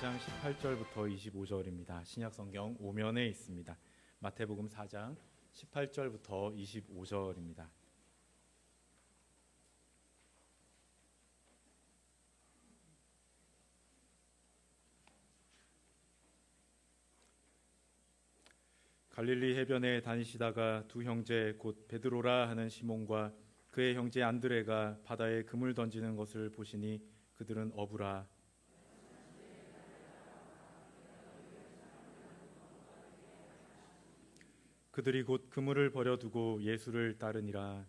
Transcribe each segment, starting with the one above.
4장 18절부터 25절입니다. 신약성경 5면에 있습니다. 마태복음 4장 18절부터 25절입니다. 갈릴리 해변에 다니시다가 두 형제 곧 베드로라 하는 시몬과 그의 형제 안드레가 바다에 그물 던지는 것을 보시니 그들은 어부라. 그들이 곧 그물을 버려두고 예수를 따르니라.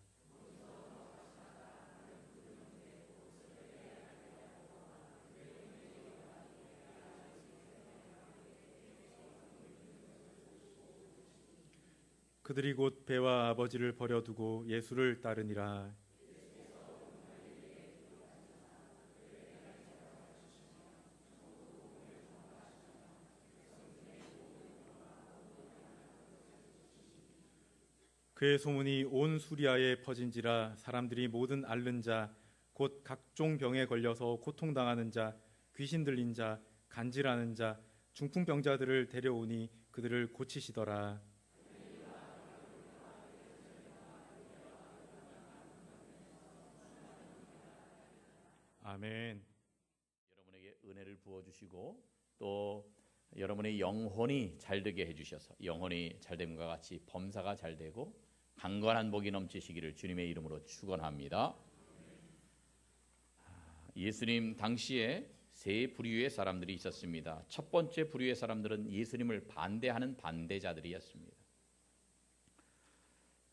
그들이 곧 배와 아버지를 버려두고 예수를 따르니라. 그의 소문이 온 수리아에 퍼진지라. 사람들이 모든 앓는 자, 곧 각종 병에 걸려서 고통당하는 자, 귀신 들린 자, 간질하는 자, 중풍병자들을 데려오니 그들을 고치시더라. 아멘. 여러분에게 은혜를 부어주시고 또 여러분의 영혼이 잘되게 해주셔서 영혼이 잘됨과 같이 범사가 잘되고 강건한 복이 넘치시기를 주님의 이름으로 축원합니다. 예수님 당시에 세 부류의 사람들이 있었습니다. 첫 번째 부류의 사람들은 예수님을 반대하는 반대자들이었습니다.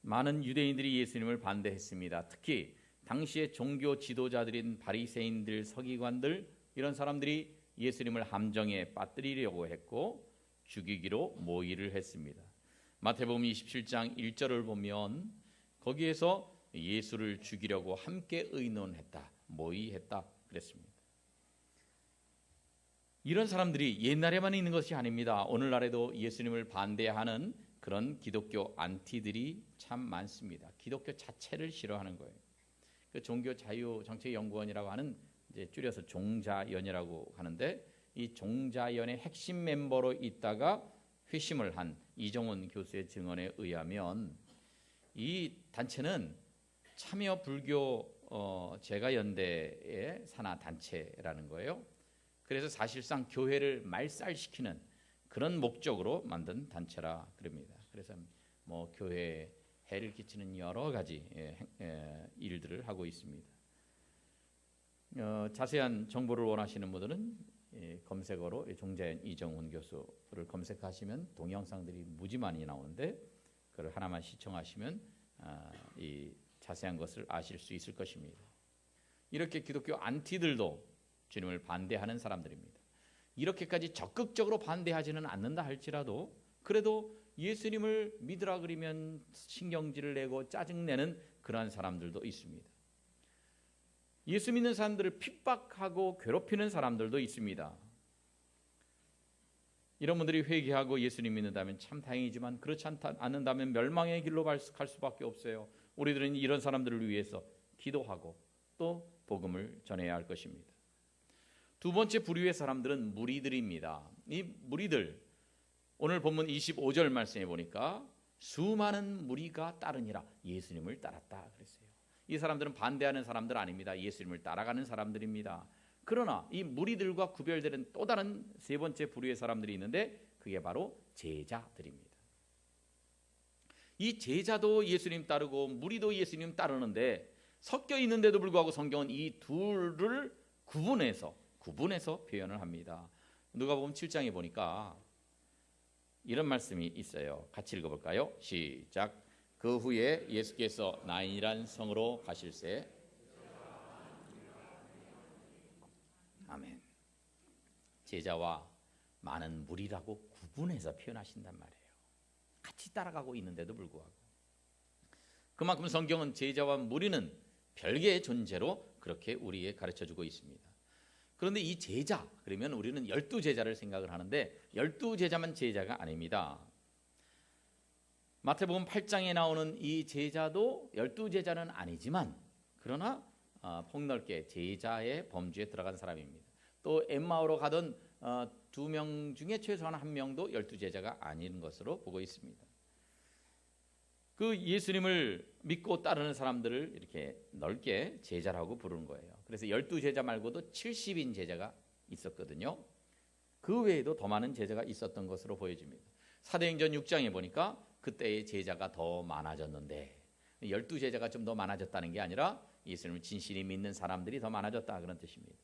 많은 유대인들이 예수님을 반대했습니다. 특히 당시의 종교 지도자들인 바리새인들, 서기관들 이런 사람들이 예수님을 함정에 빠뜨리려고 했고 죽이기로 모의를 했습니다. 마태복음 27장 1절을 보면 거기에서 예수를 죽이려고 함께 의논했다, 모의했다 그랬습니다. 이런 사람들이 옛날에만 있는 것이 아닙니다. 오늘날에도 예수님을 반대하는 그런 기독교 안티들이 참 많습니다. 기독교 자체를 싫어하는 거예요. 그 종교자유정책연구원이라고 하는 이제 줄여서 종자연이라고 하는데 이 종자연의 핵심 멤버로 있다가 회심을 한 이정훈 교수의 증언에 의하면 이 단체는 참여불교 제가연대의 산하 단체라는 거예요. 그래서 사실상 교회를 말살시키는 그런 목적으로 만든 단체라 그럽니다. 그래서 뭐 교회에 해를 끼치는 여러 가지 일들을 하고 있습니다. 자세한 정보를 원하시는 분들은 검색어로 종자연 이정훈 교수를 검색하시면 동영상들이 무지 많이 나오는데 그걸 하나만 시청하시면 이 자세한 것을 아실 수 있을 것입니다. 이렇게 기독교 안티들도 주님을 반대하는 사람들입니다. 이렇게까지 적극적으로 반대하지는 않는다 할지라도 그래도 예수님을 믿으라 그러면 신경질을 내고 짜증내는 그러한 사람들도 있습니다. 예수 믿는 사람들을 핍박하고 괴롭히는 사람들도 있습니다. 이런 분들이 회개하고 예수님 믿는다면 참 다행이지만 그렇지 않는다면 멸망의 길로 갈 수밖에 없어요. 우리들은 이런 사람들을 위해서 기도하고 또 복음을 전해야 할 것입니다. 두 번째 부류의 사람들은 무리들입니다. 이 무리들 오늘 본문 25절 말씀해 보니까 수많은 무리가 따르니라 예수님을 따랐다 그랬어요. 이 사람들은 반대하는 사람들 아닙니다. 예수님을 따라가는 사람들입니다. 그러나 이 무리들과 구별되는 또 다른 세 번째 부류의 사람들이 있는데 그게 바로 제자들입니다. 이 제자도 예수님 따르고 무리도 예수님 따르는데 섞여 있는데도 불구하고 성경은 이 둘을 구분해서 표현을 합니다. 누가복음 7장에 보니까 이런 말씀이 있어요. 같이 읽어볼까요? 시작. 그 후에 예수께서 나인이란 성으로 가실새. 아멘. 제자와 많은 무리라고 구분해서 표현하신단 말이에요. 같이 따라가고 있는데도 불구하고 그만큼 성경은 제자와 무리는 별개의 존재로 그렇게 우리에게 가르쳐주고 있습니다. 그런데 이 제자 그러면 우리는 12제자를 생각을 하는데 12제자만 제자가 아닙니다. 마태복음 8장에 나오는 이 제자도 12제자는 아니지만 그러나 폭넓게 제자의 범주에 들어간 사람입니다. 또 엠마오로 가던 2명 중에 최소한 1명도 12제자가 아닌 것으로 보고 있습니다. 그 예수님을 믿고 따르는 사람들을 이렇게 넓게 제자라고 부르는 거예요. 그래서 12제자 말고도 70인 제자가 있었거든요. 그 외에도 더 많은 제자가 있었던 것으로 보여집니다. 사도행전 6장에 보니까 그때의 제자가 더 많아졌는데 12제자가 좀 더 많아졌다는 게 아니라 예수님을 진실히 믿는 사람들이 더 많아졌다 그런 뜻입니다.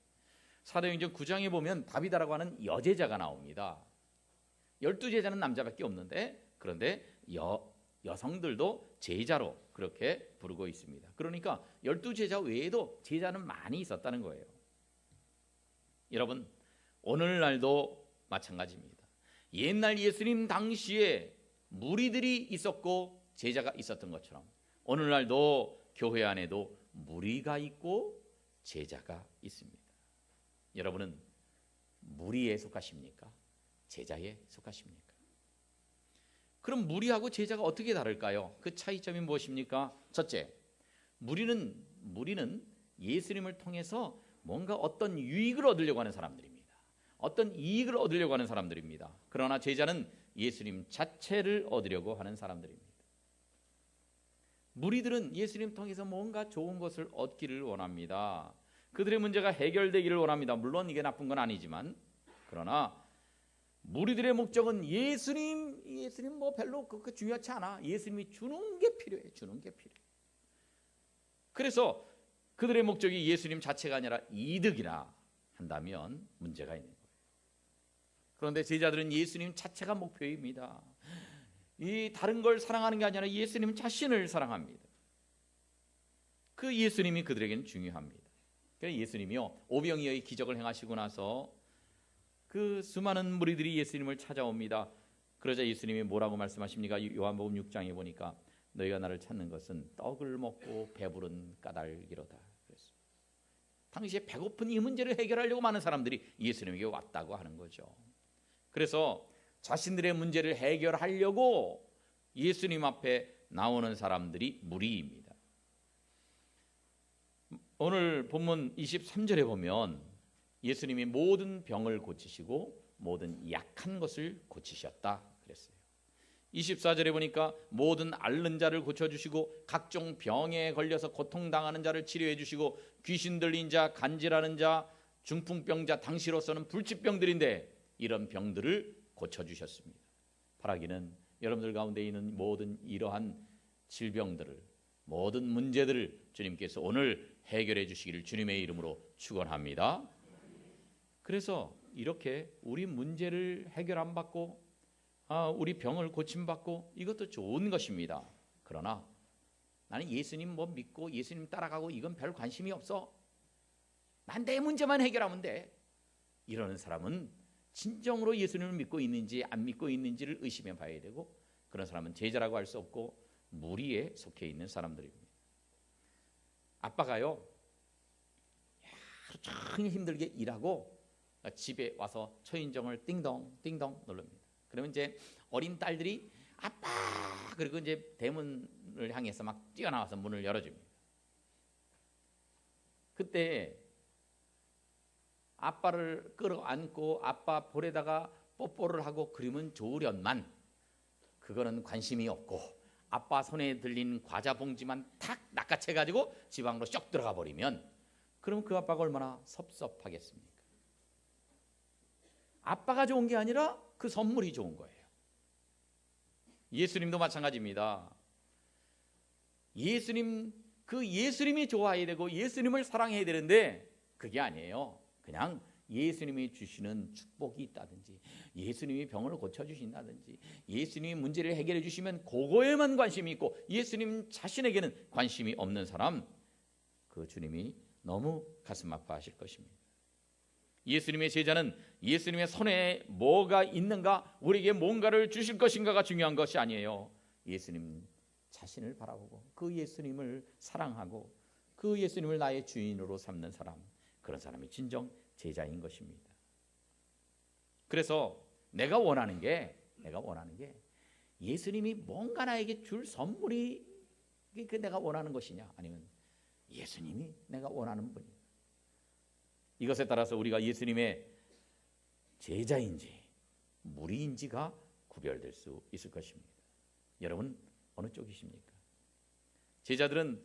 사도행전 9장에 보면 다비다라고 하는 여제자가 나옵니다. 12제자는 남자밖에 없는데 그런데 여성들도 제자로 그렇게 부르고 있습니다. 그러니까 12제자 외에도 제자는 많이 있었다는 거예요. 여러분 오늘날도 마찬가지입니다. 옛날 예수님 당시에 무리들이 있었고 제자가 있었던 것처럼 오늘날도 교회 안에도 무리가 있고 제자가 있습니다. 여러분은 무리에 속하십니까? 제자에 속하십니까? 그럼 무리하고 제자가 어떻게 다를까요? 그 차이점이 무엇입니까? 첫째, 무리는 예수님을 통해서 뭔가 어떤 유익을 얻으려고 하는 사람들입니다. 어떤 이익을 얻으려고 하는 사람들입니다. 그러나 제자는 예수님 자체를 얻으려고 하는 사람들입니다. 무리들은 예수님 통해서 뭔가 좋은 것을 얻기를 원합니다. 그들의 문제가 해결되기를 원합니다. 물론 이게 나쁜 건 아니지만 그러나 무리들의 목적은 예수님 뭐 별로 그렇게 중요하지 않아. 예수님이 주는 게 필요해. 그래서 그들의 목적이 예수님 자체가 아니라 이득이라 한다면 문제가 있는 거예요. 그런데 제자들은 예수님 자체가 목표입니다. 이 다른 걸 사랑하는 게 아니라 예수님 자신을 사랑합니다. 그 예수님이 그들에게는 중요합니다. 그래서 예수님이요 오병이어의 기적을 행하시고 나서 그 수많은 무리들이 예수님을 찾아옵니다. 그러자 예수님이 뭐라고 말씀하십니까? 요한복음 6장에 보니까 너희가 나를 찾는 것은 떡을 먹고 배부른 까닭이로다. 그랬어요. 당시에 배고픈 이 문제를 해결하려고 많은 사람들이 예수님에게 왔다고 하는 거죠. 그래서 자신들의 문제를 해결하려고 예수님 앞에 나오는 사람들이 무리입니다. 오늘 본문 23절에 보면 예수님이 모든 병을 고치시고 모든 약한 것을 고치셨다 그랬어요. 24절에 보니까 모든 앓는 자를 고쳐주시고 각종 병에 걸려서 고통당하는 자를 치료해 주시고 귀신 들린 자, 간질하는 자, 중풍병자, 당시로서는 불치병들인데 이런 병들을 고쳐주셨습니다. 바라기는 여러분들 가운데 있는 모든 이러한 질병들을 모든 문제들을 주님께서 오늘 해결해 주시기를 주님의 이름으로 축원합니다. 그래서 이렇게 우리 문제를 해결 안 받고 우리 병을 고침받고 이것도 좋은 것입니다. 그러나 나는 예수님 뭐 믿고 예수님 따라가고 이건 별 관심이 없어. 난 내 문제만 해결하면 돼. 이러는 사람은 진정으로 예수님을 믿고 있는지 안 믿고 있는지를 의심해 봐야 되고 그런 사람은 제자라고 할 수 없고 무리에 속해 있는 사람들입니다. 아빠가요 하루 종일 힘들게 일하고 집에 와서 초인종을 띵동 띵동 누릅니다. 그러면 이제 어린 딸들이 아빠 그리고 이제 대문을 향해서 막 뛰어나와서 문을 열어줍니다. 그때 아빠를 끌어안고 아빠 볼에다가 뽀뽀를 하고 그러면 좋으련만 그거는 관심이 없고 아빠 손에 들린 과자 봉지만 탁 낚아채가지고 집 안으로 쏙 들어가 버리면 그럼 그 아빠가 얼마나 섭섭하겠습니까? 아빠가 좋은 게 아니라 그 선물이 좋은 거예요. 예수님도 마찬가지입니다. 예수님이 좋아해야 되고 예수님을 사랑해야 되는데 그게 아니에요. 그냥 예수님이 주시는 축복이 있다든지 예수님이 병을 고쳐주신다든지 예수님이 문제를 해결해 주시면 그거에만 관심이 있고 예수님 자신에게는 관심이 없는 사람 그 주님이 너무 가슴 아파하실 것입니다. 예수님의 제자는 예수님의 손에 뭐가 있는가 우리에게 뭔가를 주실 것인가가 중요한 것이 아니에요. 예수님 자신을 바라보고 그 예수님을 사랑하고 그 예수님을 나의 주인으로 삼는 사람 그런 사람이 진정 제자인 것입니다. 그래서 내가 원하는 게 예수님이 뭔가 나에게 줄 선물이 그 내가 원하는 것이냐 아니면 예수님이 내가 원하는 분이냐 이것에 따라서 우리가 예수님의 제자인지 무리인지가 구별될 수 있을 것입니다. 여러분 어느 쪽이십니까? 제자들은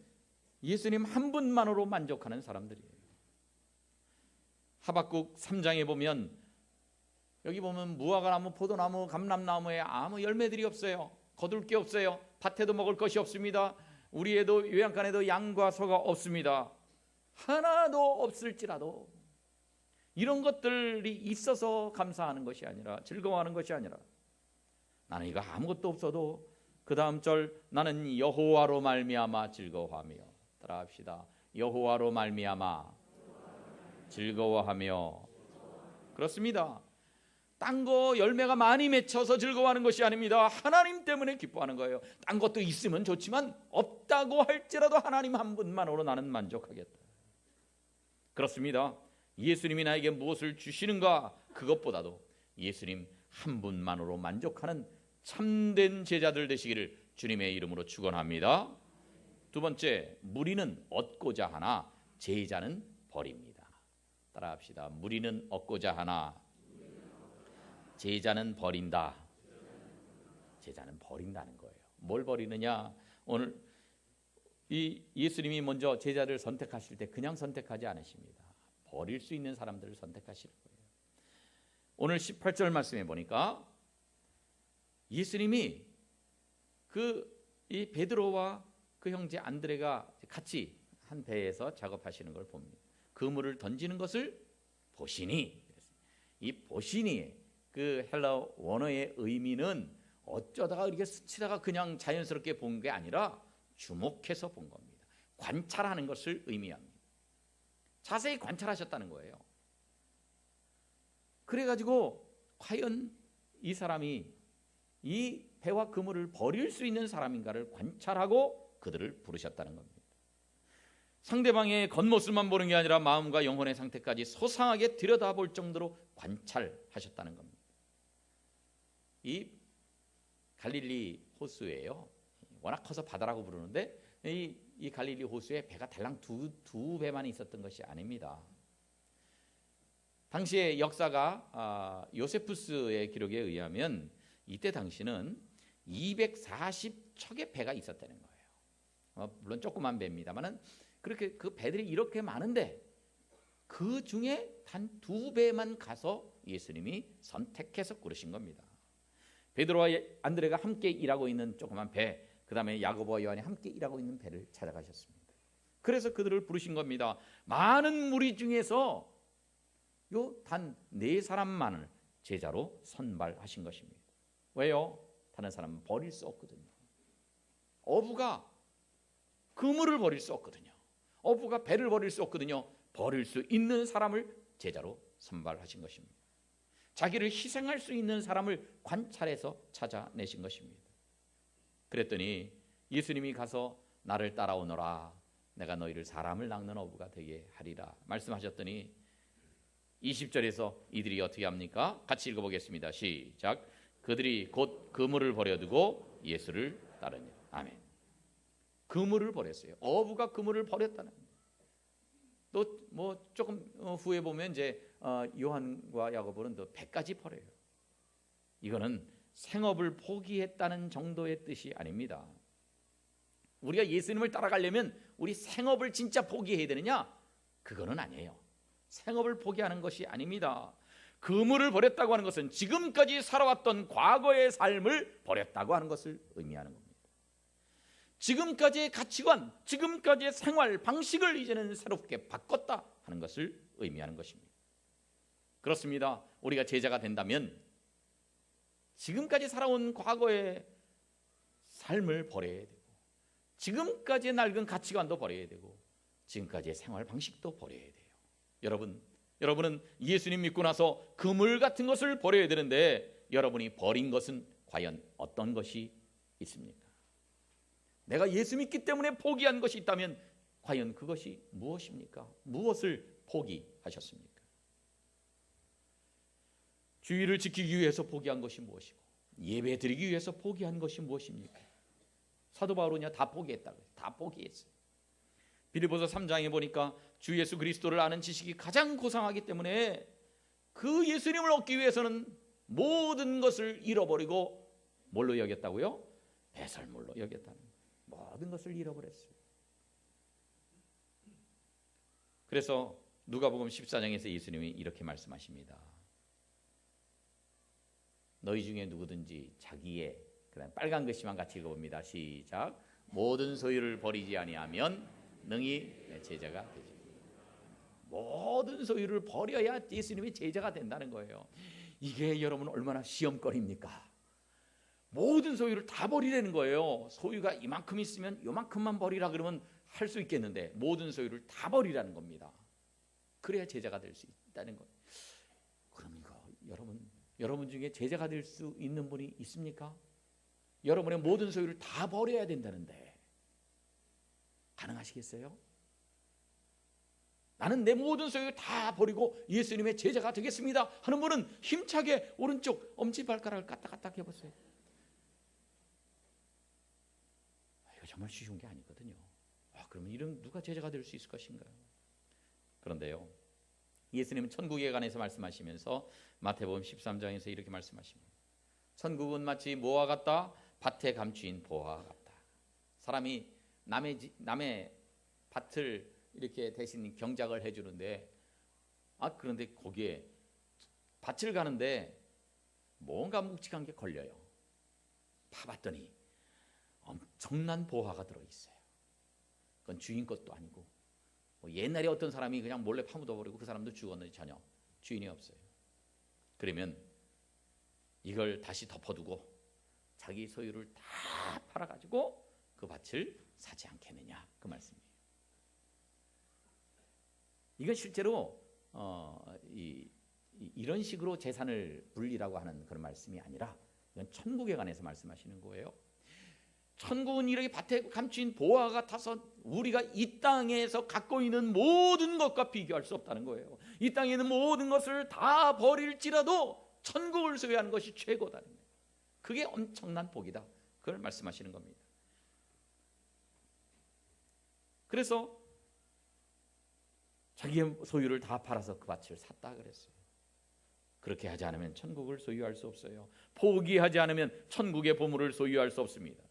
예수님 한 분만으로 만족하는 사람들이에요. 하박국 3장에 보면 여기 보면 무화과나무, 포도나무, 감람나무에 아무 열매들이 없어요. 거둘 게 없어요. 밭에도 먹을 것이 없습니다. 우리에도 요양간에도 양과 소가 없습니다. 하나도 없을지라도 이런 것들이 있어서 감사하는 것이 아니라, 즐거워하는 것이 아니라, 나는 이거 아무것도 없어도 그 다음 절, 나는 여호와로 말미암아 즐거워하며, 따라합시다. 여호와로 말미암아 즐거워하며. 그렇습니다. 딴 거 열매가 많이 맺혀서 즐거워하는 것이 아닙니다. 하나님 때문에 기뻐하는 거예요. 딴 것도 있으면 좋지만 없다고 할지라도 하나님 한 분만으로 나는 만족하겠다. 그렇습니다. 예수님이 나에게 무엇을 주시는가, 그것보다도 예수님 한 분만으로 만족하는 참된 제자들 되시기를 주님의 이름으로 축원합니다. 두 번째, 무리는 얻고자 하나 제자는 버립니다. 따라합시다. 무리는 얻고자 하나 제자는 버린다. 제자는 버린다는 거예요. 뭘 버리느냐? 오늘 이 예수님이 먼저 제자를 선택하실 때 그냥 선택하지 않으십니다. 버릴 수 있는 사람들을 선택하시는 거예요. 오늘 18절 말씀에 보니까 예수님이 이 베드로와 그 형제 안드레가 같이 한 배에서 작업하시는 걸 봅니다. 그물을 던지는 것을 보시니, 이 보시니 그 헬라 원어의 의미는 어쩌다가 이렇게 스치다가 그냥 자연스럽게 본 게 아니라 주목해서 본 겁니다. 관찰하는 것을 의미합니다. 자세히 관찰하셨다는 거예요. 그래가지고 과연 이 사람이 이 배와 그물을 버릴 수 있는 사람인가를 관찰하고 그들을 부르셨다는 겁니다. 상대방의 겉모습만 보는 게 아니라 마음과 영혼의 상태까지 소상하게 들여다볼 정도로 관찰하셨다는 겁니다. 이 갈릴리 호수예요. 워낙 커서 바다라고 부르는데 이 갈릴리 호수에 배가 달랑 두 배만 있었던 것이 아닙니다. 당시의 역사가 요세푸스의 기록에 의하면 이때 당시는 240척의 배가 있었다는 거예요. 물론 조그만 배입니다만은 그렇게 그 배들이 이렇게 많은데 그 중에 단 2배만 가서 예수님이 선택해서 꾸르신 겁니다. 베드로와 안드레가 함께 일하고 있는 조그만 배, 그 다음에 야고보와 요한이 함께 일하고 있는 배를 찾아가셨습니다. 그래서 그들을 부르신 겁니다. 많은 무리 중에서 요 단 4사람만을 제자로 선발하신 것입니다. 왜요? 다른 사람은 버릴 수 없거든요. 어부가 그물을 버릴 수 없거든요. 어부가 배를 버릴 수 없거든요. 버릴 수 있는 사람을 제자로 선발하신 것입니다. 자기를 희생할 수 있는 사람을 관찰해서 찾아내신 것입니다. 그랬더니 예수님이 가서 나를 따라오너라, 내가 너희를 사람을 낚는 어부가 되게 하리라 말씀하셨더니 20절에서 이들이 어떻게 합니까? 같이 읽어보겠습니다. 시작. 그들이 곧 그물을 버려두고 예수를 따르니. 아멘. 그물을 버렸어요. 어부가 그물을 버렸다는. 또 뭐 조금 후에 보면 이제 요한과 야고보는 또 배까지 버려요. 이거는 생업을 포기했다는 정도의 뜻이 아닙니다. 우리가 예수님을 따라가려면 우리 생업을 진짜 포기해야 되느냐? 그거는 아니에요. 생업을 포기하는 것이 아닙니다. 그물을 버렸다고 하는 것은 지금까지 살아왔던 과거의 삶을 버렸다고 하는 것을 의미하는 겁니다. 지금까지의 가치관, 지금까지의 생활 방식을 이제는 새롭게 바꿨다 하는 것을 의미하는 것입니다. 그렇습니다. 우리가 제자가 된다면 지금까지 살아온 과거의 삶을 버려야 되고, 지금까지의 낡은 가치관도 버려야 되고, 지금까지의 생활 방식도 버려야 돼요. 여러분은 예수님 믿고 나서 그물 같은 것을 버려야 되는데 여러분이 버린 것은 과연 어떤 것이 있습니까? 내가 예수 믿기 때문에 포기한 것이 있다면 과연 그것이 무엇입니까? 무엇을 포기하셨습니까? 주의를 지키기 위해서 포기한 것이 무엇이고, 예배 드리기 위해서 포기한 것이 무엇입니까? 사도 바울은요, 다 포기했다고요. 다 포기했어요. 빌립보서 3장에 보니까 주 예수 그리스도를 아는 지식이 가장 고상하기 때문에 그 예수님을 얻기 위해서는 모든 것을 잃어버리고 뭘로 여겼다고요? 배설물로 여겼다는 거예요. 모든 것을 잃어버렸어요. 그래서 누가복음 14장에서 예수님이 이렇게 말씀하십니다. 너희 중에 누구든지 자기의, 그다음 빨간 글씨만 같이 읽어봅니다. 시작. 모든 소유를 버리지 아니하면 능히 내 제자가 되지. 모든 소유를 버려야 예수님의 제자가 된다는 거예요. 이게 여러분 얼마나 시험거리입니까? 모든 소유를 다 버리라는 거예요. 소유가 이만큼 있으면 이만큼만 버리라 그러면 할 수 있겠는데 모든 소유를 다 버리라는 겁니다. 그래야 제자가 될 수 있다는 거예요. 그럼 이거 여러분 중에 제자가 될 수 있는 분이 있습니까? 여러분의 모든 소유를 다 버려야 된다는데 가능하시겠어요? 나는 내 모든 소유 다 버리고 예수님의 제자가 되겠습니다 하는 분은 힘차게 오른쪽 엄지발가락을 까딱까딱 해보세요. 이거 정말 쉬운 게 아니거든요. 그러면 이런 누가 제자가 될 수 있을 것인가요? 그런데요, 예수님은 천국에 관해서 말씀하시면서 마태복음 13장에서 이렇게 말씀하십니다. 천국은 마치 뭐와 같다? 밭에 감추인 보화와 같다. 사람이 남의 밭을 이렇게 대신 경작을 해주는데, 그런데 거기에 밭을 가는데 뭔가 묵직한 게 걸려요. 파봤더니 엄청난 보화가 들어있어요. 그건 주인 것도 아니고, 옛날에 어떤 사람이 그냥 몰래 파묻어버리고 그 사람도 죽었는데 전혀 주인이 없어요. 그러면 이걸 다시 덮어두고 자기 소유를 다 팔아가지고 그 밭을 사지 않겠느냐, 그 말씀이에요. 이건 실제로 이런 식으로 재산을 분리라고 하는 그런 말씀이 아니라 이건 천국에 관해서 말씀하시는 거예요. 천국은 이렇게 밭에 감추인 보화 같아서 우리가 이 땅에서 갖고 있는 모든 것과 비교할 수 없다는 거예요. 이 땅에 있는 모든 것을 다 버릴지라도 천국을 소유하는 것이 최고다는 거예요. 그게 엄청난 복이다, 그걸 말씀하시는 겁니다. 그래서 자기의 소유를 다 팔아서 그 밭을 샀다 그랬어요. 그렇게 하지 않으면 천국을 소유할 수 없어요. 포기하지 않으면 천국의 보물을 소유할 수 없습니다.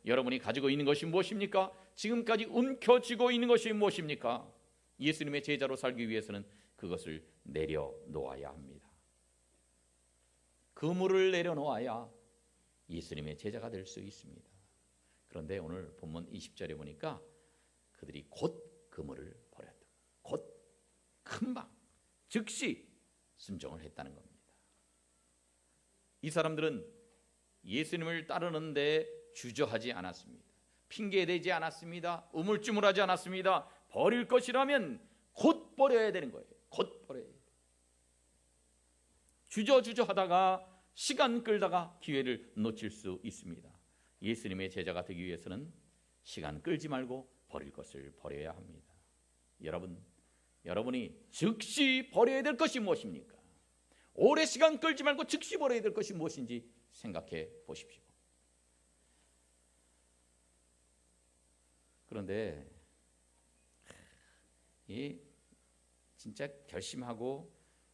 여러분이 가지고 있는 것이 무엇입니까? 지금까지 움켜쥐고 있는 것이 무엇입니까? 예수님의 제자로 살기 위해서는 그것을 내려놓아야 합니다. 그물을 내려놓아야 예수님의 제자가 될 수 있습니다. 그런데 오늘 본문 20절에 보니까 그들이 곧 그물을 버렸다. 곧 금방 즉시 순종을 했다는 겁니다. 이 사람들은 예수님을 따르는데 주저하지 않았습니다. 핑계대지 않았습니다. 우물쭈물하지 않았습니다. 버릴 것이라면 곧 버려야 되는 거예요. 곧 버려야 돼요. 주저하다가 시간 끌다가 기회를 놓칠 수 있습니다. 예수님의 제자가 되기 위해서는 시간 끌지 말고 버릴 것을 버려야 합니다. 여러분이 즉시 버려야 될 것이 무엇입니까? 오래 시간 끌지 말고 즉시 버려야 될 것이 무엇인지 생각해 보십시오. 그런데 진짜 결심하고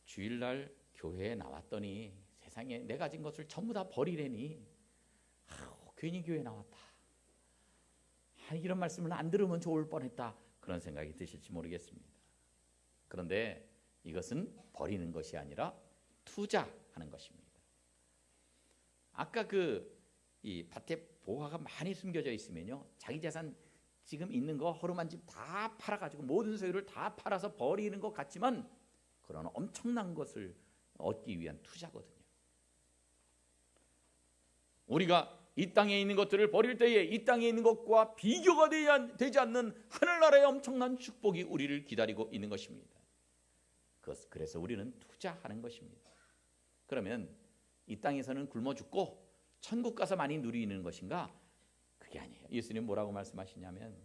주일날 교회에 나왔더니 세상에 내 가진 것을 전부 다 버리래니 괜히 교회에 나왔다. 이런 말씀을 안 들으면 좋을 뻔했다. 그런 생각이 드실지 모르겠습니다. 그런데 이것은 버리는 것이 아니라 투자하는 것입니다. 아까 이 밭에 보화가 많이 숨겨져 있으면요, 자기 재산 지금 있는 거 허름한 집 다 팔아가지고 모든 소유를 다 팔아서 버리는 것 같지만 그런 엄청난 것을 얻기 위한 투자거든요. 우리가 이 땅에 있는 것들을 버릴 때에 이 땅에 있는 것과 비교가 되지 않는 하늘나라의 엄청난 축복이 우리를 기다리고 있는 것입니다. 그래서 우리는 투자하는 것입니다. 그러면 이 땅에서는 굶어 죽고 천국 가서 많이 누리는 것인가? 그게 아니에요. 예수님 뭐라고 말씀하시냐면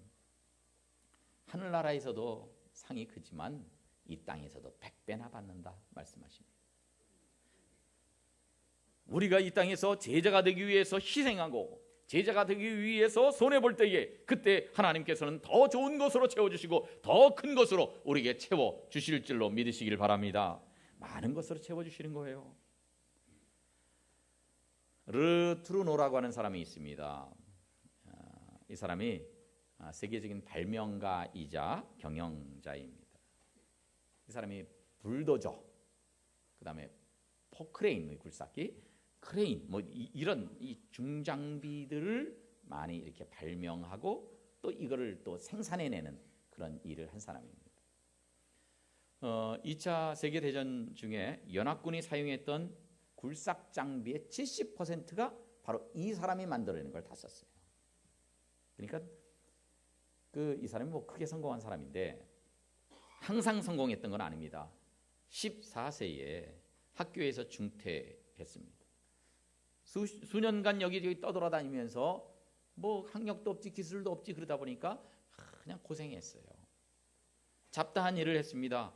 하늘나라에서도 상이 크지만 이 땅에서도 100배나 받는다 말씀하십니다. 우리가 이 땅에서 제자가 되기 위해서 희생하고 제자가 되기 위해서 손해볼 때에 그때 하나님께서는 더 좋은 것으로 채워주시고 더 큰 것으로 우리에게 채워주실 줄로 믿으시길 바랍니다. 많은 것으로 채워주시는 거예요. 르트루노라고 하는 사람이 있습니다. 이 사람이 세계적인 발명가이자 경영자입니다. 이 사람이 불도저, 그 다음에 포크레인, 굴삭기, 크레인, 이런 이 중장비들을 많이 이렇게 발명하고 또 이거를 또 생산해내는 그런 일을 한 사람입니다. 2차 세계대전 중에 연합군이 사용했던 굴삭 장비의 70%가 바로 이 사람이 만들어낸 걸 다 썼어요. 그러니까 이 사람이 크게 성공한 사람인데 항상 성공했던 건 아닙니다. 14세에 학교에서 중퇴했습니다. 수년간 여기저기 떠돌아다니면서 학력도 없지 기술도 없지 그러다 보니까 그냥 고생했어요. 잡다한 일을 했습니다.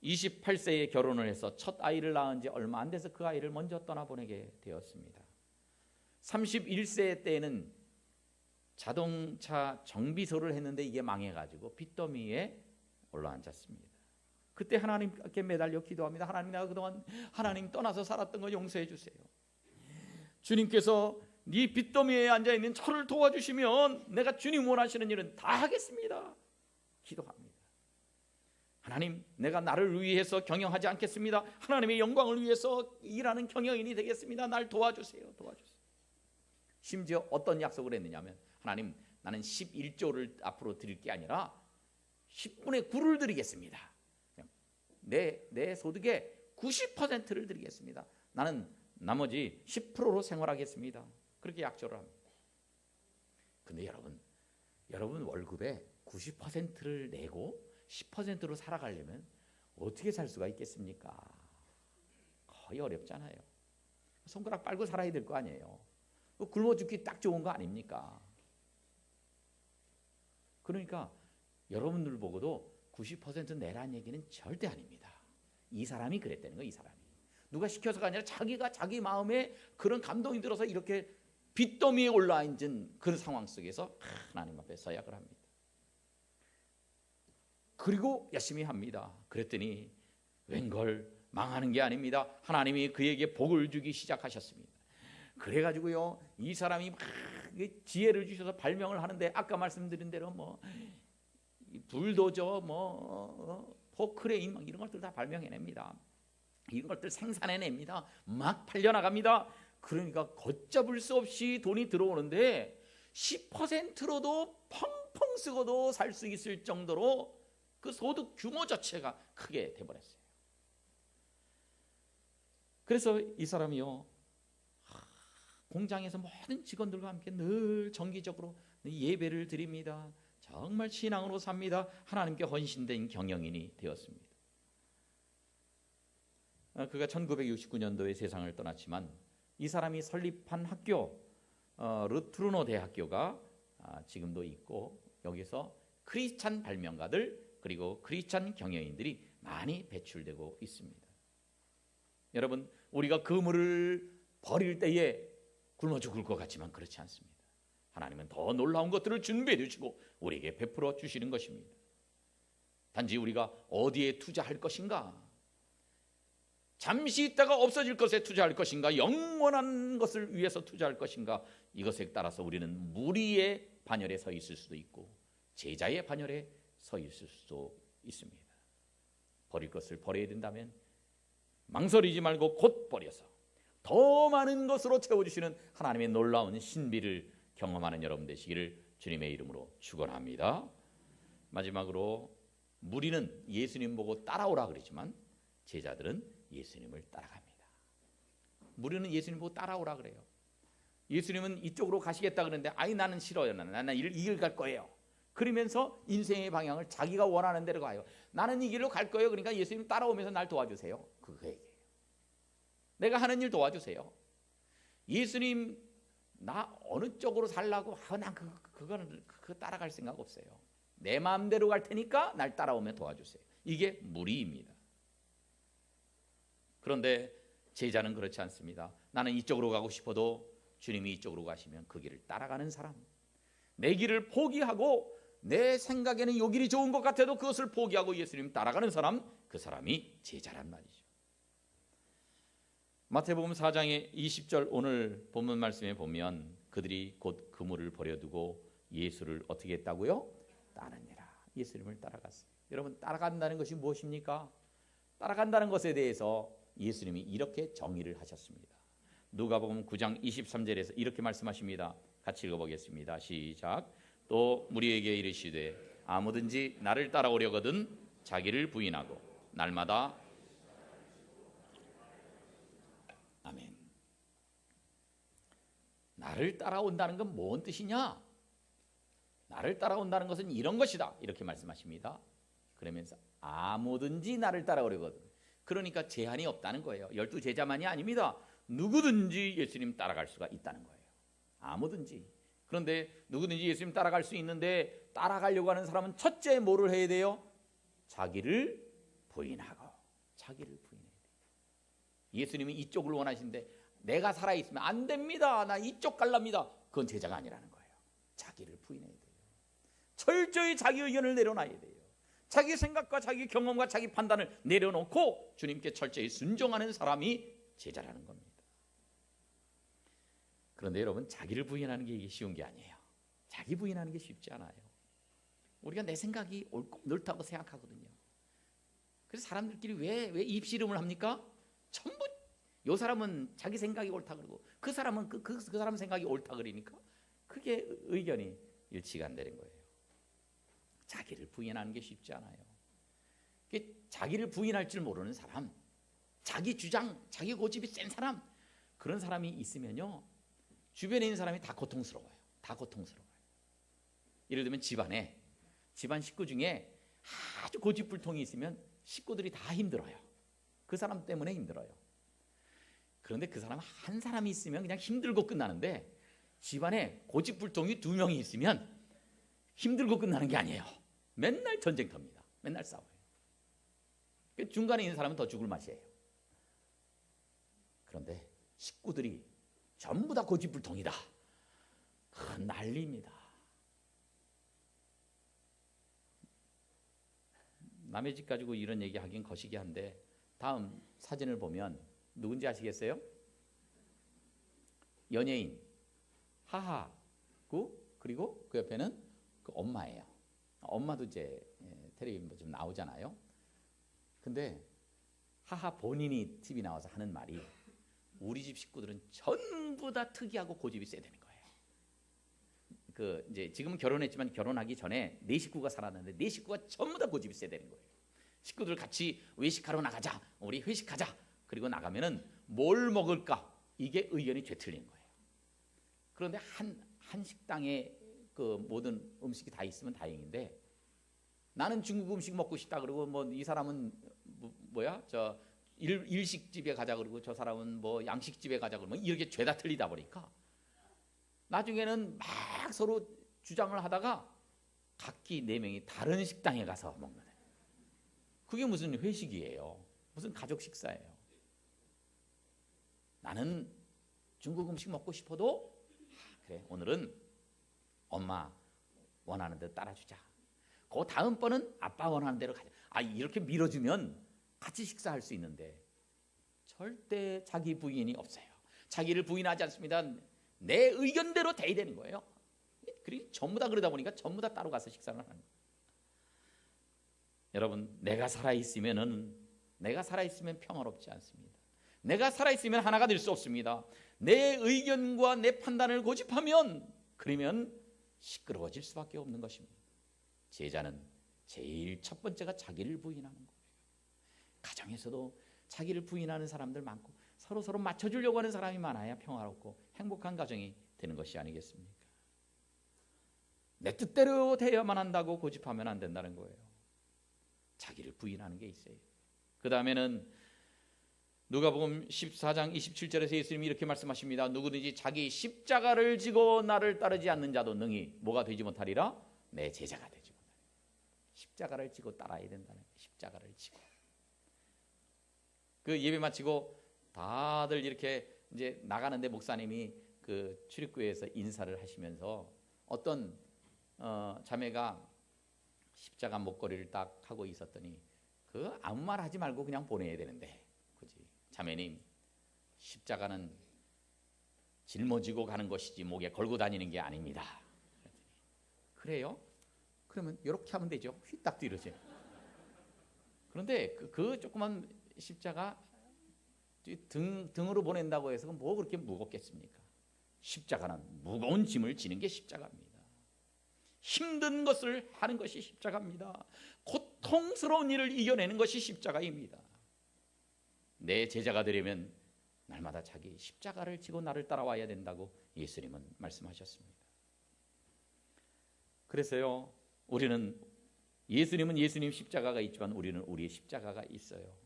28세에 결혼을 해서 첫 아이를 낳은 지 얼마 안 돼서 그 아이를 먼저 떠나보내게 되었습니다. 31세 때에는 자동차 정비소를 했는데 이게 망해가지고 빚더미에 올라앉았습니다. 그때 하나님께 매달려 기도합니다. 하나님, 내가 그동안 하나님 떠나서 살았던 거 용서해 주세요. 주님께서 네 빚더미에 앉아있는 저를 도와주시면 내가 주님 원하시는 일은 다 하겠습니다. 기도합니다. 하나님, 내가 나를 위해서 경영하지 않겠습니다. 하나님의 영광을 위해서 일하는 경영인이 되겠습니다. 날 도와주세요. 도와주세요. 심지어 어떤 약속을 했느냐면, 하나님, 나는 11조를 앞으로 드릴 게 아니라 10분의 9를 드리겠습니다. 내 소득의 90%를 드리겠습니다. 나는 나머지 10%로 생활하겠습니다. 그렇게 약조를 합니다. 근데 여러분 월급의 90%를 내고 10%로 살아가려면 어떻게 살 수가 있겠습니까? 거의 어렵잖아요. 손가락 빨고 살아야 될 거 아니에요. 굶어 죽기 딱 좋은 거 아닙니까? 그러니까 여러분들 보고도 90% 내라는 얘기는 절대 아닙니다. 이 사람이 그랬다는 거예요. 이 사람이. 누가 시켜서가 아니라 자기가 자기 마음에 그런 감동이 들어서 이렇게 빚더미에 올라앉은 그런 상황 속에서 하나님 앞에 서약을 합니다. 그리고 열심히 합니다. 그랬더니 웬걸 망하는 게 아닙니다. 하나님이 그에게 복을 주기 시작하셨습니다. 그래가지고요, 이 사람이 막 지혜를 주셔서 발명을 하는데, 아까 말씀드린 대로 불도저, 포크레인 이런 것들 다 발명해냅니다. 이런 것들 생산해냅니다. 막 팔려나갑니다. 그러니까 걷잡을 수 없이 돈이 들어오는데 10%로도 펑펑 쓰고도 살 수 있을 정도로 그 소득 규모 자체가 크게 돼버렸어요. 그래서 이 사람이요, 공장에서 모든 직원들과 함께 늘 정기적으로 예배를 드립니다. 정말 신앙으로 삽니다. 하나님께 헌신된 경영인이 되었습니다. 그가 1969년도에 세상을 떠났지만 이 사람이 설립한 학교, 르트루노 대학교가 지금도 있고, 여기서 크리스찬 발명가들 그리고 크리스찬 경영인들이 많이 배출되고 있습니다. 여러분, 우리가 그물을 버릴 때에 굶어 죽을 것 같지만 그렇지 않습니다. 하나님은 더 놀라운 것들을 준비해 주시고 우리에게 베풀어 주시는 것입니다. 단지 우리가 어디에 투자할 것인가, 잠시 있다가 없어질 것에 투자할 것인가, 영원한 것을 위해서 투자할 것인가, 이것에 따라서 우리는 무리의 반열에 서 있을 수도 있고 제자의 반열에 서 있을 수도 있습니다. 버릴 것을 버려야 된다면 망설이지 말고 곧 버려서 더 많은 것으로 채워주시는 하나님의 놀라운 신비를 경험하는 여러분 되시기를 주님의 이름으로 축원합니다. 마지막으로, 무리는 예수님 보고 따라오라 그러지만 제자들은 예수님을 따라갑니다. 무리는 예수님 보고 따라오라 그래요. 예수님은 이쪽으로 가시겠다 그러는데, 아이 나는 싫어요. 나는 이 길 갈 거예요. 그러면서 인생의 방향을 자기가 원하는 대로 가요. 나는 이 길로 갈 거예요. 그러니까 예수님 따라오면서 날 도와주세요. 그 얘기예요. 내가 하는 일 도와주세요. 예수님 나 어느 쪽으로 살라고, 난 그거는 따라갈 생각 없어요. 내 마음대로 갈 테니까 날 따라오면 도와주세요. 이게 무리입니다. 그런데 제자는 그렇지 않습니다. 나는 이쪽으로 가고 싶어도 주님이 이쪽으로 가시면 그 길을 따라가는 사람, 내 길을 포기하고 내 생각에는 이 길이 좋은 것 같아도 그것을 포기하고 예수님 따라가는 사람, 그 사람이 제자란 말이죠. 마태복음 4장의 20절 오늘 본문 말씀에 보면 그들이 곧 그물을 버려두고 예수를 어떻게 했다고요? 따르니라. 예수님을 따라갔어요. 여러분, 따라간다는 것이 무엇입니까? 따라간다는 것에 대해서 예수님이 이렇게 정의를 하셨습니다. 누가복음 9장 23절에서 이렇게 말씀하십니다. 같이 읽어보겠습니다. 시작. 또 무리에게 이르시되 아무든지 나를 따라오려거든 자기를 부인하고 날마다. 아멘. 나를 따라온다는 건 뭔 뜻이냐? 나를 따라온다는 것은 이런 것이다. 이렇게 말씀하십니다. 그러면서 아무든지 나를 따라오려거든. 그러니까 제한이 없다는 거예요. 12제자만이 아닙니다. 누구든지 예수님 따라갈 수가 있다는 거예요. 아무든지. 그런데 누구든지 예수님 따라갈 수 있는데 따라가려고 하는 사람은 첫째 뭐를 해야 돼요? 자기를 부인하고. 자기를 부인해야 돼요. 예수님이 이쪽을 원하시는데 내가 살아있으면 안 됩니다. 나 이쪽 갈랍니다. 그건 제자가 아니라는 거예요. 자기를 부인해야 돼요. 철저히 자기 의견을 내려놔야 돼요. 자기 생각과 자기 경험과 자기 판단을 내려놓고 주님께 철저히 순종하는 사람이 제자라는 겁니다. 그런데 여러분, 자기를 부인하는 게 이게 쉬운 게 아니에요. 자기 부인하는 게 쉽지 않아요. 우리가 내 생각이 옳다고 생각하거든요. 그래서 사람들끼리 왜 입씨름을 합니까? 전부 요 사람은 자기 생각이 옳다 그러고 그 사람은 그 사람 생각이 옳다 그러니까 그게 의견이 일치가 안 되는 거예요. 자기를 부인하는 게 쉽지 않아요. 자기를 부인할 줄 모르는 사람, 자기 주장, 자기 고집이 센 사람, 그런 사람이 있으면요 주변에 있는 사람이 다 고통스러워요. 다 고통스러워요. 예를 들면 집안 식구 중에 아주 고집불통이 있으면 식구들이 다 힘들어요. 그 사람 때문에 힘들어요. 그런데 그 사람 한 사람이 있으면 그냥 힘들고 끝나는데 집안에 고집불통이 2명이 있으면 힘들고 끝나는 게 아니에요. 맨날 전쟁터입니다. 맨날 싸워요. 중간에 있는 사람은 더 죽을 맛이에요. 그런데 식구들이 전부 다 고집불통이다. 난리입니다. 남의 집 가지고 이런 얘기하긴 거시기 한데 다음 사진을 보면 누군지 아시겠어요? 연예인 하하고 그리고 그 옆에는 그 엄마예요. 엄마도 이제 텔레비전 좀 나오잖아요. 근데 하하 본인이 TV 나와서 하는 말이 우리 집 식구들은 전부 다 특이하고 고집이 세다는 거예요. 그 이제 지금은 결혼했지만 결혼하기 전에 4식구가 살았는데 4식구가 전부 다 고집이 세다는 거예요. 식구들 같이 외식하러 나가자. 우리 회식하자. 그리고 나가면은 뭘 먹을까? 이게 의견이 죄틀린 거예요. 그런데 한 식당에 그 모든 음식이 다 있으면 다행인데 나는 중국 음식 먹고 싶다 그러고 뭐 이 사람은 뭐야 저 일식집에 가자 그러고 저 사람은 뭐 양식집에 가자 그러면 이렇게 죄다 틀리다 보니까 나중에는 막 서로 주장을 하다가 각기 4명이 다른 식당에 가서 먹는 거예요. 그게 무슨 회식이에요? 무슨 가족 식사예요? 나는 중국 음식 먹고 싶어도 그래 오늘은 엄마 원하는 대로 따라주자. 그 다음번은 아빠 원하는 대로 가자. 이렇게 밀어주면 같이 식사할 수 있는데 절대 자기 부인이 없어요. 자기를 부인하지 않습니다. 내 의견대로 돼야 되는 거예요. 그리고 전부 다 그러다 보니까 전부 다 따로 가서 식사를 하는 거예요. 여러분, 내가 살아있으면 평화롭지 않습니다. 내가 살아있으면 하나가 될 수 없습니다. 내 의견과 내 판단을 고집하면 그러면 시끄러워질 수밖에 없는 것입니다. 제자는 제일 첫 번째가 자기를 부인하는 거예요. 가정에서도 자기를 부인하는 사람들 많고 서로 맞춰주려고 하는 사람이 많아야 평화롭고 행복한 가정이 되는 것이 아니겠습니까? 내 뜻대로 돼야만 한다고 고집하면 안 된다는 거예요. 자기를 부인하는 게 있어요. 그 다음에는 누가복음 14장 27절에서 예수님이 이렇게 말씀하십니다. 누구든지 자기 십자가를 지고 나를 따르지 않는 자도 능히 뭐가 되지 못하리라? 내 제자가 되지 못하리라. 십자가를 지고 따라야 된다는 거예요. 십자가를 지고. 그 예배 마치고 다들 이렇게 이제 나가는데 목사님이 그 출입구에서 인사를 하시면서 어떤 자매가 십자가 목걸이를 딱 하고 있었더니 그 아무 말 하지 말고 그냥 보내야 되는데 굳이 자매님 십자가는 짊어지고 가는 것이지 목에 걸고 다니는 게 아닙니다. 그래요? 그러면 이렇게 하면 되죠. 휘딱 뒤로지. 그런데 그 조그만 십자가 등으로 보낸다고 해서 뭐 그렇게 무겁겠습니까? 십자가는 무거운 짐을 지는 게 십자가입니다. 힘든 것을 하는 것이 십자가입니다. 고통스러운 일을 이겨내는 것이 십자가입니다. 내 제자가 되려면 날마다 자기 십자가를 지고 나를 따라와야 된다고 예수님은 말씀하셨습니다. 그래서요, 우리는 예수님은 예수님 십자가가 있지만 우리는 우리의 십자가가 있어요.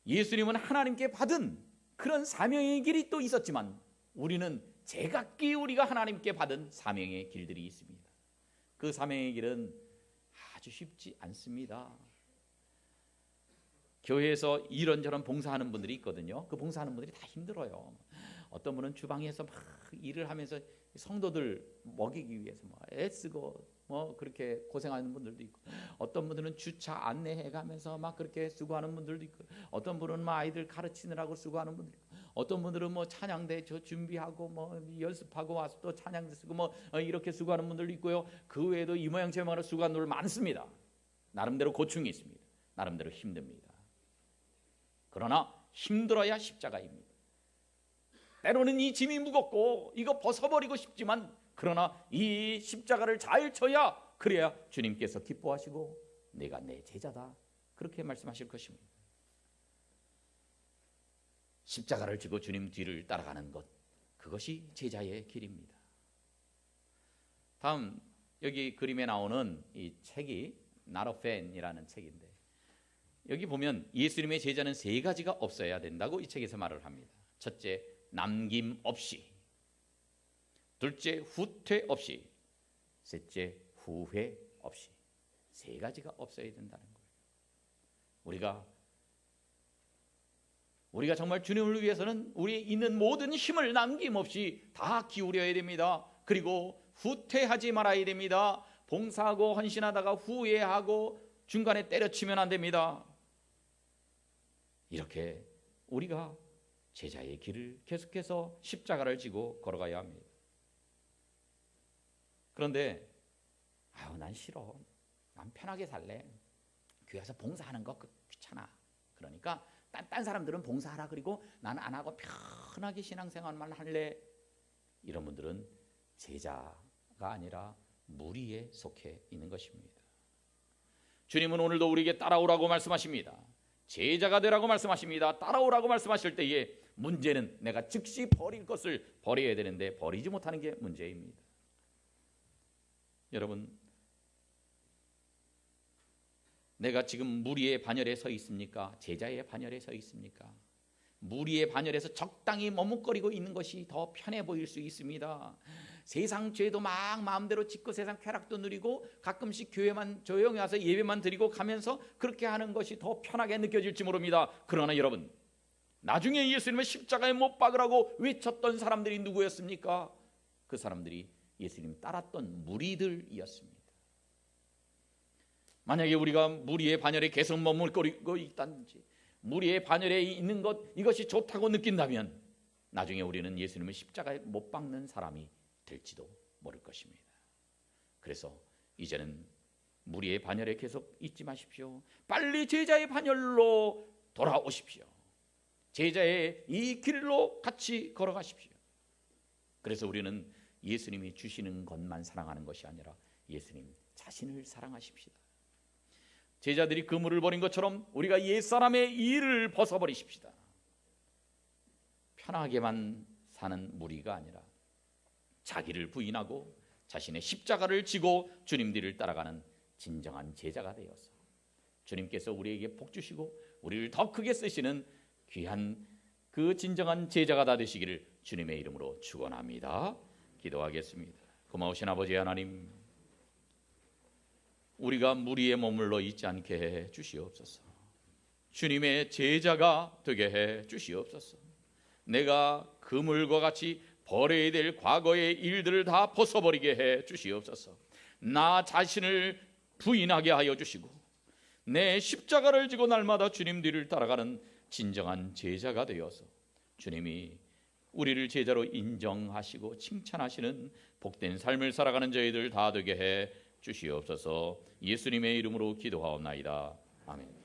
예수님은 하나님께 받은 그런 사명의 길이 또 있었지만 우리는 제각기 우리가 하나님께 받은 사명의 길들이 있습니다. 그 사명의 길은 아주 쉽지 않습니다. 교회에서 이런저런 봉사하는 분들이 있거든요. 그 봉사하는 분들이 다 힘들어요. 어떤 분은 주방에서 막 일을 하면서 성도들 먹이기 위해서 애쓰고 그렇게 고생하는 분들도 있고, 어떤 분들은 주차 안내해 가면서 막 그렇게 수고하는 분들도 있고, 어떤 분은 아이들 가르치느라고 수고하는 분들 있고, 어떤 분들은 찬양대 준비하고 연습하고 와서 또 찬양대 쓰고 이렇게 수고하는 분들도 있고요. 그 외에도 이 모양 저 모양으로 수고하는 분들 많습니다. 나름대로 고충이 있습니다. 나름대로 힘듭니다. 그러나 힘들어야 십자가입니다. 때로는 이 짐이 무겁고 이거 벗어버리고 싶지만, 그러나 이 십자가를 잘 져야, 그래야 주님께서 기뻐하시고 내가 내 제자다, 그렇게 말씀하실 것입니다. 십자가를 지고 주님 뒤를 따라가는 것, 그것이 제자의 길입니다. 다음 여기 그림에 나오는 이 책이 Not a Fan이라는 책인데, 여기 보면 예수님의 제자는 세 가지가 없어야 된다고 이 책에서 말을 합니다. 첫째, 남김없이. 둘째, 후퇴 없이. 셋째, 후회 없이. 세 가지가 없어야 된다는 거예요. 우리가 정말 주님을 위해서는 우리 있는 모든 힘을 남김없이 다 기울여야 됩니다. 그리고 후퇴하지 말아야 됩니다. 봉사하고 헌신하다가 후회하고 중간에 때려치면 안 됩니다. 이렇게 우리가 제자의 길을 계속해서 십자가를 지고 걸어가야 합니다. 그런데 난 싫어, 난 편하게 살래, 교회 와서 봉사하는 거 귀찮아, 그러니까 딴 사람들은 봉사하라, 그리고 나는 안 하고 편하게 신앙생활만 할래, 이런 분들은 제자가 아니라 무리에 속해 있는 것입니다. 주님은 오늘도 우리에게 따라오라고 말씀하십니다. 제자가 되라고 말씀하십니다. 따라오라고 말씀하실 때에 문제는 내가 즉시 버릴 것을 버려야 되는데 버리지 못하는 게 문제입니다. 여러분, 내가 지금 무리의 반열에 서 있습니까? 제자의 반열에 서 있습니까? 무리의 반열에서 적당히 머뭇거리고 있는 것이 더 편해 보일 수 있습니다. 세상 죄도 막 마음대로 짓고 세상 쾌락도 누리고 가끔씩 교회만 조용히 와서 예배만 드리고 가면서 그렇게 하는 것이 더 편하게 느껴질지 모릅니다. 그러나 여러분, 나중에 예수님을 십자가에 못 박으라고 외쳤던 사람들이 누구였습니까? 그 사람들이 예수님 따랐던 무리들이었습니다. 만약에 우리가 무리의 반열에 계속 머물고 있다든지 무리의 반열에 있는 것, 이것이 좋다고 느낀다면 나중에 우리는 예수님을 십자가에 못 박는 사람이 될지도 모를 것입니다. 그래서 이제는 무리의 반열에 계속 있지 마십시오. 빨리 제자의 반열로 돌아오십시오. 제자의 이 길로 같이 걸어가십시오. 그래서 우리는 예수님이 주시는 것만 사랑하는 것이 아니라 예수님 자신을 사랑하십시다. 제자들이 그물을 버린 것처럼 우리가 옛사람의 일을 벗어버리십시다. 편하게만 사는 무리가 아니라 자기를 부인하고 자신의 십자가를 지고 주님 뒤를 따라가는 진정한 제자가 되어서 주님께서 우리에게 복 주시고 우리를 더 크게 쓰시는 귀한 그 진정한 제자가 다 되시기를 주님의 이름으로 축원합니다. 기도하겠습니다. 고마우신 아버지 하나님, 우리가 무리에 머물러 있지 않게 해 주시옵소서. 주님의 제자가 되게 해 주시옵소서. 내가 그물과 같이 버려야 될 과거의 일들을 다 벗어버리게 해 주시옵소서. 나 자신을 부인하게 하여 주시고 내 십자가를 지고 날마다 주님 뒤를 따라가는 진정한 제자가 되어서 주님이 우리를 제자로 인정하시고 칭찬하시는 복된 삶을 살아가는 저희들 다 되게 해 주시옵소서. 예수님의 이름으로 기도하옵나이다. 아멘.